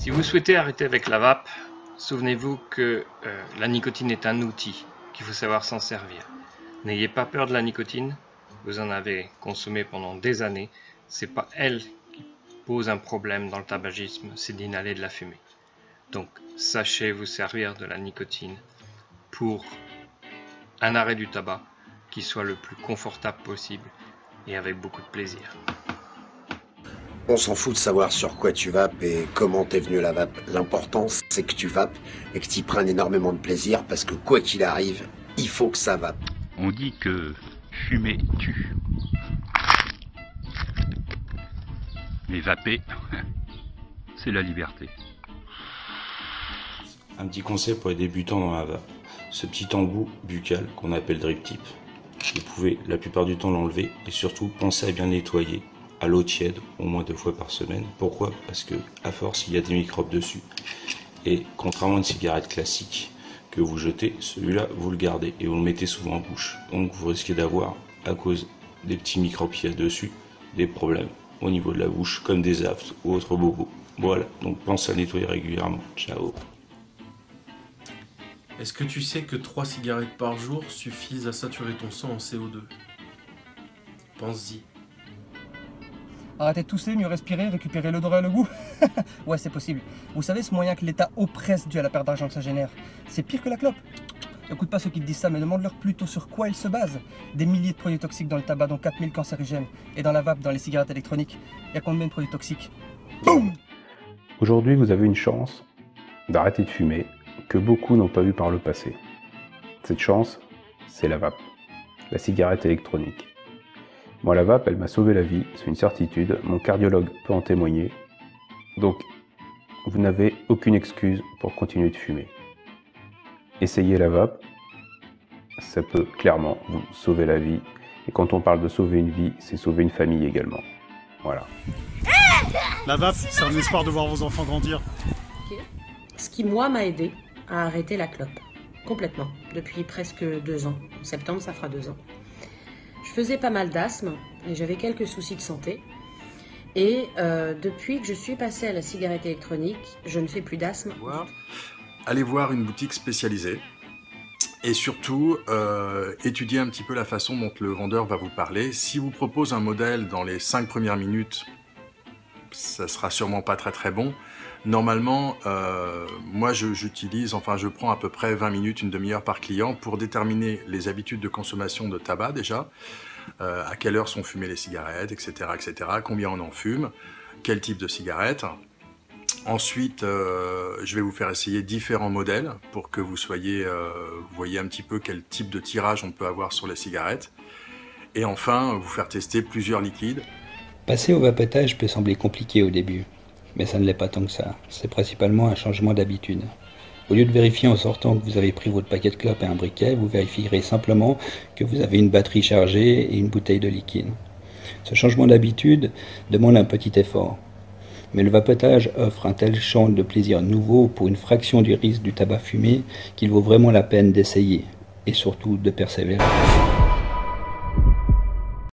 Si vous souhaitez arrêter avec la vape, souvenez-vous que la nicotine est un outil, qu'il faut savoir s'en servir. N'ayez pas peur de la nicotine, vous en avez consommé pendant des années, c'est pas elle qui pose un problème dans le tabagisme, c'est d'inhaler de la fumée. Donc sachez vous servir de la nicotine pour un arrêt du tabac qui soit le plus confortable possible et avec beaucoup de plaisir. On s'en fout de savoir sur quoi tu vapes et comment t'es venu la vape. L'important, c'est que tu vapes et que tu y prennes énormément de plaisir parce que quoi qu'il arrive, il faut que ça vape. On dit que fumer tue. Mais vaper, c'est la liberté. Un petit conseil pour les débutants dans la vape. Ce petit embout buccal qu'on appelle drip tip, vous pouvez la plupart du temps l'enlever et surtout pensez à bien nettoyer à l'eau tiède au moins 2 fois par semaine. Pourquoi? Parce que à force il y a des microbes dessus. Et contrairement à une cigarette classique que vous jetez, celui-là vous le gardez et vous le mettez souvent en bouche. Donc vous risquez d'avoir, à cause des petits microbes qu'il y a dessus, des problèmes au niveau de la bouche comme des aftes ou autres bobos. Voilà, donc pensez à nettoyer régulièrement. Ciao. Est-ce que tu sais que 3 cigarettes par jour suffisent à saturer ton sang en CO2? Pense-y. Arrêtez de tousser, mieux respirer, récupérer l'odorat et le goût. Ouais, c'est possible. Vous savez ce moyen que l'État oppresse dû à la perte d'argent que ça génère? C'est pire que la clope. Écoute pas ceux qui te disent ça, mais demande-leur plutôt sur quoi ils se basent. Des milliers de produits toxiques dans le tabac, dont 4000 cancérigènes. Et dans la vape, dans les cigarettes électroniques. Il y a combien de produits toxiques? Boum! Aujourd'hui, vous avez une chance d'arrêter de fumer que beaucoup n'ont pas eu par le passé. Cette chance, c'est la vape, la cigarette électronique. Moi, la vape, elle m'a sauvé la vie, c'est une certitude, mon cardiologue peut en témoigner. Donc, vous n'avez aucune excuse pour continuer de fumer. Essayez la vape, ça peut clairement vous sauver la vie. Et quand on parle de sauver une vie, c'est sauver une famille également. Voilà. La vape, c'est un espoir de voir vos enfants grandir. Ce qui, moi, m'a aidé à arrêter la clope. Complètement. Depuis presque 2 ans. En septembre, ça fera 2 ans. Je faisais pas mal d'asthme et j'avais quelques soucis de santé. Et depuis que je suis passée à la cigarette électronique, je ne fais plus d'asthme. Allez voir une boutique spécialisée et surtout étudier un petit peu la façon dont le vendeur va vous parler. Si vous propose un modèle dans les 5 premières minutes, ça sera sûrement pas très bon. Normalement, moi je prends à peu près 20 minutes, une demi-heure par client pour déterminer les habitudes de consommation de tabac déjà, à quelle heure sont fumées les cigarettes, etc., combien on en fume, quel type de cigarette. Ensuite, je vais vous faire essayer différents modèles pour que vous voyez un petit peu quel type de tirage on peut avoir sur les cigarettes. Et enfin, vous faire tester plusieurs liquides. Passer au vapotage peut sembler compliqué au début. Mais ça ne l'est pas tant que ça. C'est principalement un changement d'habitude. Au lieu de vérifier en sortant que vous avez pris votre paquet de clopes et un briquet, vous vérifierez simplement que vous avez une batterie chargée et une bouteille de liquide. Ce changement d'habitude demande un petit effort. Mais le vapotage offre un tel champ de plaisir nouveau pour une fraction du risque du tabac fumé qu'il vaut vraiment la peine d'essayer et surtout de persévérer.